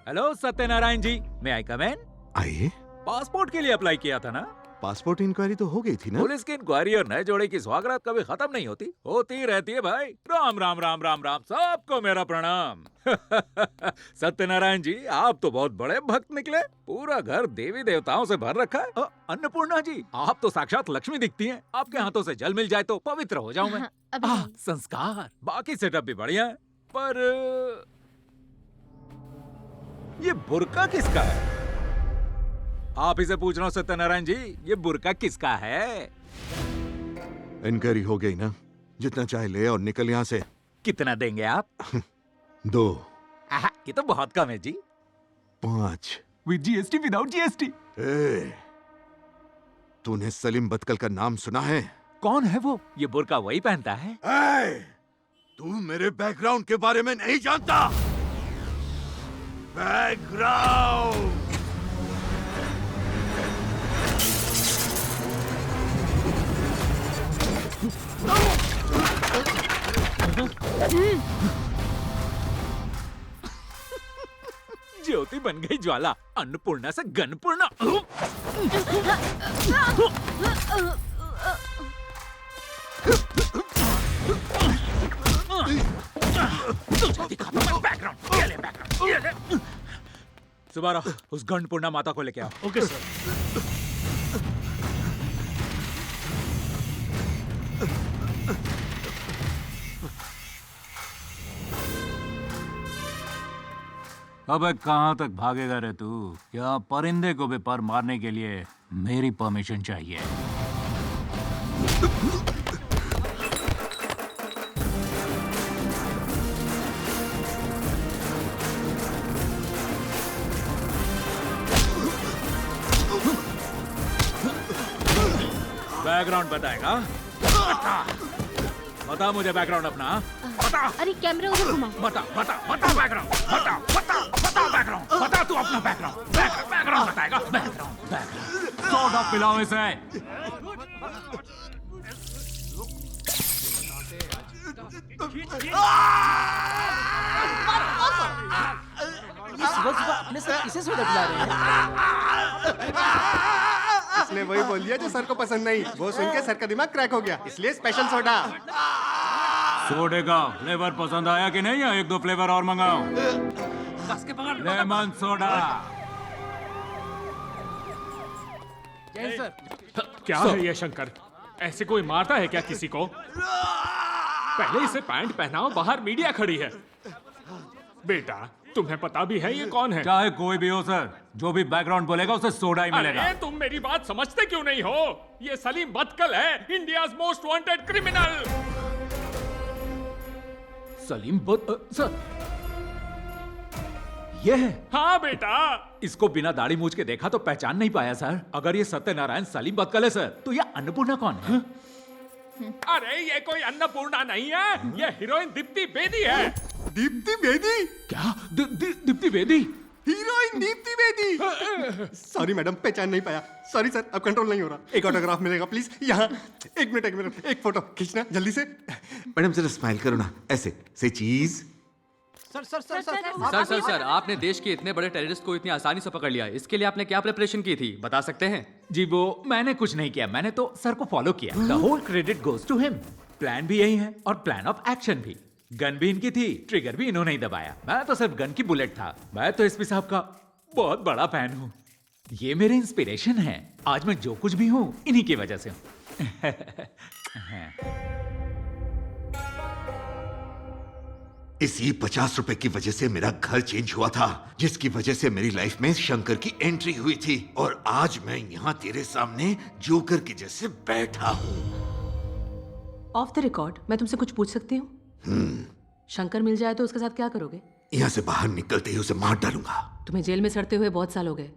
Hello Satyanarayan जी, मैं आई कम इन? आइए। Passport के लिए अप्लाई किया था ना? पासपोर्ट इंक्वायरी तो हो गई थी ना? पुलिस की इंक्वायरी और नए जोड़े की सौगात कभी खत्म नहीं होती, होती रहती है भाई। राम राम राम राम राम, सबको मेरा प्रणाम। सत्यनारायण जी, आप तो बहुत बड़े भक्त निकले। पूरा घर देवी देवताओं से भर रखा है। अन्नपूर्णा जी, आप तो साक्षात लक्ष्मी दिखती हैं। आपके हाथों से जल मिल जाए तो पवित्र हो जाऊं मैं। अभी नहीं। संस्कार, बाकी सेटअप भी बढ़िया है, पर ये बुर्का किसका है? आप इसे पूछ रहा हूँ सत्यनारायण जी, ये बुर्का किसका है? इंक्वायरी हो गई ना? जितना चाहे ले और निकल यहाँ से। कितना देंगे आप? 2, ये तो बहुत कम है जी। 5। With GST, without GST. तूने सलीम बदकल का नाम सुना है? कौन है वो? ये बुर्का वही पहनता है? तू मेरे बैकग्राउंड के बारे में नहीं जानता। बैकग्राउंड। ज्योति बन गई ज्वाला, अन्नपूर्णा से गन्नपूर्णा। सुबारा, उस गन्नपूर्णा माता को लेके आओ। Okay sir. अबे कहाँ तक भागेगा रे तू? क्या परिंदे को भी पर मारने के लिए मेरी परमिशन चाहिए? बैकग्राउंड बताएगा? बता मुझे बैकग्राउंड अपना। बता। अरे कैमरा उधर घुमाओ। बता बता बता बैकग्राउंड। बता बता बता बैकग्राउंड। बता तू अपना बैकग्राउंड। बैकग्राउंड बताएगा। बैकग्राउंड। सोडा पिलाओ इसे। ये सुबह अपने सर किसे सोडा पिला रहे हैं? इसने वही बोल दिया जो सर को पसंद नहीं। वो सुन के सर का दिमाग क्रैक हो गया, इसलिए स्पेशल सोडा। सोडे का फ्लेवर पसंद आया कि नहीं? एक दो फ्लेवर और मंगाओ। Lemon soda. जय सर। क्या है ये शंकर? ऐसे कोई मारता है क्या किसी को? पहले इसे पैंट पहनाओ, बाहर मीडिया खड़ी है। बेटा, तुम्हें पता भी है ये कौन है? चाहे कोई भी हो सर, जो भी बैकग्राउंड बोलेगा उसे सोडा ही मिलेगा। अरे तुम मेरी बात समझते क्यों नहीं हो? ये सलीम बदकल है, India's most wanted criminal. Salim sir, ये है? हाँ बेटा। इसको बिना दाढ़ी मूछ के देखा तो पहचान नहीं पाया सर। अगर ये सत्यनारायण सलीम बदकल है सर, तो ये अन्नपूर्णा कौन है? अरे ये कोई अन्नपूर्णा नहीं है, ये हीरोइन दीप्ति बेदी है। दीप्ति बेदी? क्या? Deepti Bedi? Heroine Deepti Bedi? Sorry madam, पहचान नहीं पाया। सॉरी सर, अब कंट्रोल नहीं हो रहा। एक ऑटोग्राफ मिलेगा प्लीज? यहाँ एक मिनट, एक फोटो खींचना जल्दी से। मैडम जरा स्माइल करो ना, ऐसे से चीज। सर, आपने देश के इतने बड़े टेररिस्ट को इतनी आसानी से पकड़ लिया। इसके लिए आपने क्या प्रिपरेशन की थी, बता सकते हैं? जी वो मैंने कुछ नहीं किया, मैंने तो सर को फॉलो किया। The whole credit goes to him. Plan भी यही है और प्लान ऑफ एक्शन भी। गन भी इनकी थी, ट्रिगर भी इन्होंने ही दबाया। मैं तो सिर्फ गन की बुलेट था। मैं तो एसपी साहब का बहुत बड़ा फैन हूँ। ये मेरे इंस्पिरेशन है। आज मैं जो कुछ भी हूँ इन्हीं की वजह से हूँ। इसी 50 रुपए की वजह से मेरा घर चेंज हुआ था, जिसकी वजह से मेरी लाइफ में शंकर की एंट्री हुई थी। और आज मैं यहाँ तेरे सामने जोकर की जैसे बैठा हूँ। ऑफ द रिकॉर्ड मैं तुमसे कुछ पूछ सकती हूँ? शंकर मिल जाए तो उसके साथ क्या करोगे? यहाँ से बाहर निकलते ही उसे मार डालूंगा। तुम्हें जेल में सड़ते हुए बहुत साल हो गए।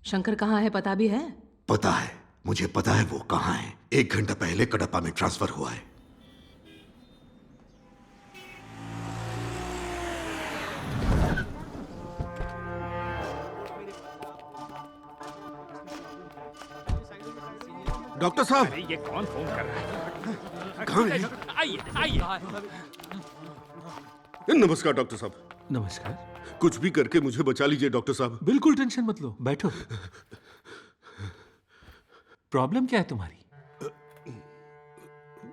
शंकर कहाँ है पता भी है? पता है, मुझे पता है वो कहाँ है। 1 घंटा पहले कडप्पा में ट्रांसफर हुआ है। डॉक्टर साहब। अरे ये कौन फोन कर रहा है? कहाँ है? आइए आइए। नमस्कार डॉक्टर साहब। नमस्कार। कुछ भी करके मुझे बचा लीजिए डॉक्टर साहब। बिल्कुल टेंशन मत लो, बैठो। प्रॉब्लम क्या है तुम्हारी?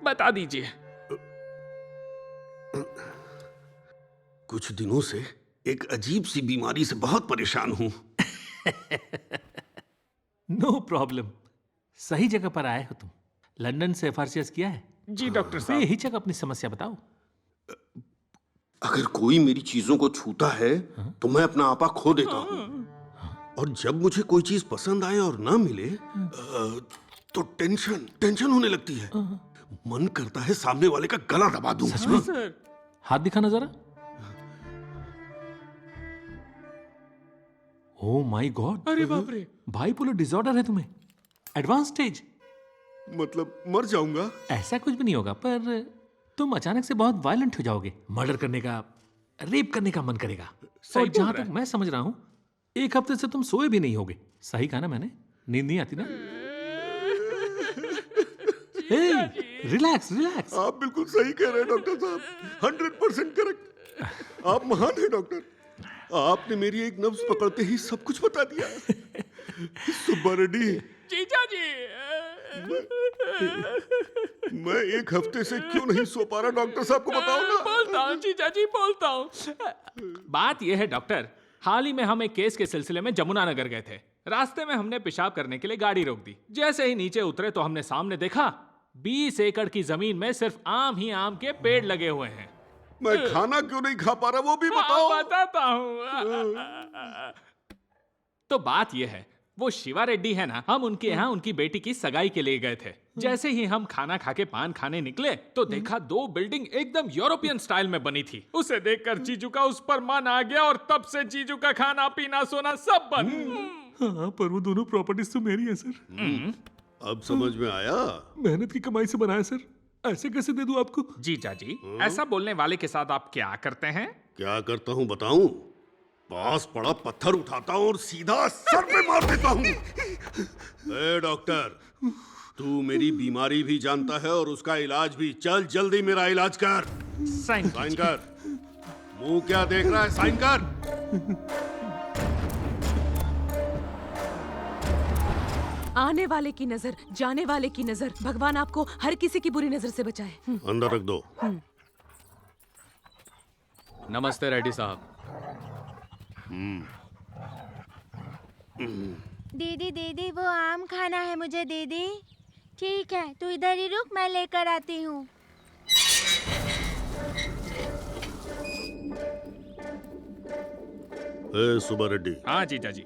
बता दीजिए। कुछ दिनों से एक अजीब सी बीमारी से बहुत परेशान हूं। नो प्रॉब्लम, सही जगह पर आए हो तुम। लंदन से एफआरसीएस किया है? जी डॉक्टर तो साहब। यही जगह अपनी समस्या बताओ। अगर कोई मेरी चीजों को छूता है तो मैं अपना आपा खो देता हूँ, और जब मुझे कोई चीज पसंद आए और ना मिले तो टेंशन होने लगती है। मन करता है सामने वाले का गला दबा दूं। सच में? सर हाथ दिखाना जरा। ओ माय गॉड, अरे बाप रे। बाइपोलर डिसऑर्डर है तुम्हें, एडवांस स्टेज। मतलब मर जाऊंगा? ऐसा कुछ भी नहीं होगा, पर तुम अचानक से बहुत वायलेंट हो जाओगे। मर्डर करने का, रेप करने का मन करेगा। सही और बोल जहां रहा तक है। मैं समझ रहा हूं, एक हफ्ते से तुम सोए भी नहीं होगे। सही कहा ना मैंने? नींद नहीं आती ना? Relax relax. आप बिल्कुल सही कह रहे हैं डॉक्टर साहब, 100% करेक्ट। आप महान हैं डॉक्टर। आपने मेरी एक नब्ज पकड़ते ही सब कुछ बता दिया। सुब्बा रेड्डी, जीजा जी। मैं एक हफ्ते से क्यों नहीं सो पा रहा, डॉक्टर साहब को बताओ ना। बोलता हूँ जीजा जी, बोलता हूँ। बात यह है डॉक्टर, हाल ही में हम एक केस के सिलसिले में जमुनानगर गए थे। रास्ते में हमने पेशाब करने के लिए गाड़ी रोक दी। जैसे ही नीचे उतरे तो हमने सामने देखा 20 एकड़ की जमीन में सिर्फ आम ही आम के पेड़ लगे हुए हैं। मैं खाना क्यों नहीं खा पा रहा, वो भी बताओ। बताता हूँ। तो बात यह है, वो शिवा रेड्डी है ना, हम उनके यहाँ उनकी बेटी की सगाई के लिए गए थे। जैसे ही हम खाना खा के पान खाने निकले तो देखा 2 बिल्डिंग एकदम यूरोपियन स्टाइल में बनी थी। उसे देखकर जीजू का उस पर मन आ गया और तब से जीजू का खाना पीना सोना सब बंद। हाँ, पर वो दोनों प्रॉपर्टीज तो मेरी है सर। अब समझ में आया। मेहनत की कमाई से बनाया सर, ऐसे कैसे दे दूं आपको? जीजा जी, ऐसा बोलने वाले के साथ आप क्या करते हैं? क्या करता हूँ बताऊं? पास पड़ा पत्थर उठाता हूँ और सीधा सर पे मार देता हूँ। ए डॉक्टर, तू मेरी बीमारी भी जानता है और उसका इलाज भी। चल जल्दी मेरा इलाज कर। साइन साइन कर। मुंह क्या देख रहा है, साइन कर। आने वाले की नजर, जाने वाले की नजर, भगवान आपको हर किसी की बुरी नजर से बचाए। अंदर रख दो। नमस्ते रेड्डी साहब। दीदी दीदी वो आम खाना है मुझे दीदी। ठीक है, तू इधर ही रुक, मैं लेकर आती हूँ। ए सुब्बा रेड्डी, हाँ जीजा जी।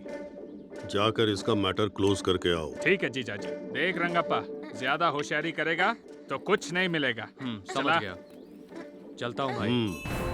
जाकर इसका मैटर क्लोज करके आओ। ठीक है जीजा जी। देख रंगप्पा, ज्यादा होशियारी करेगा तो कुछ नहीं मिलेगा। समझ गया। चलता हूँ भाई।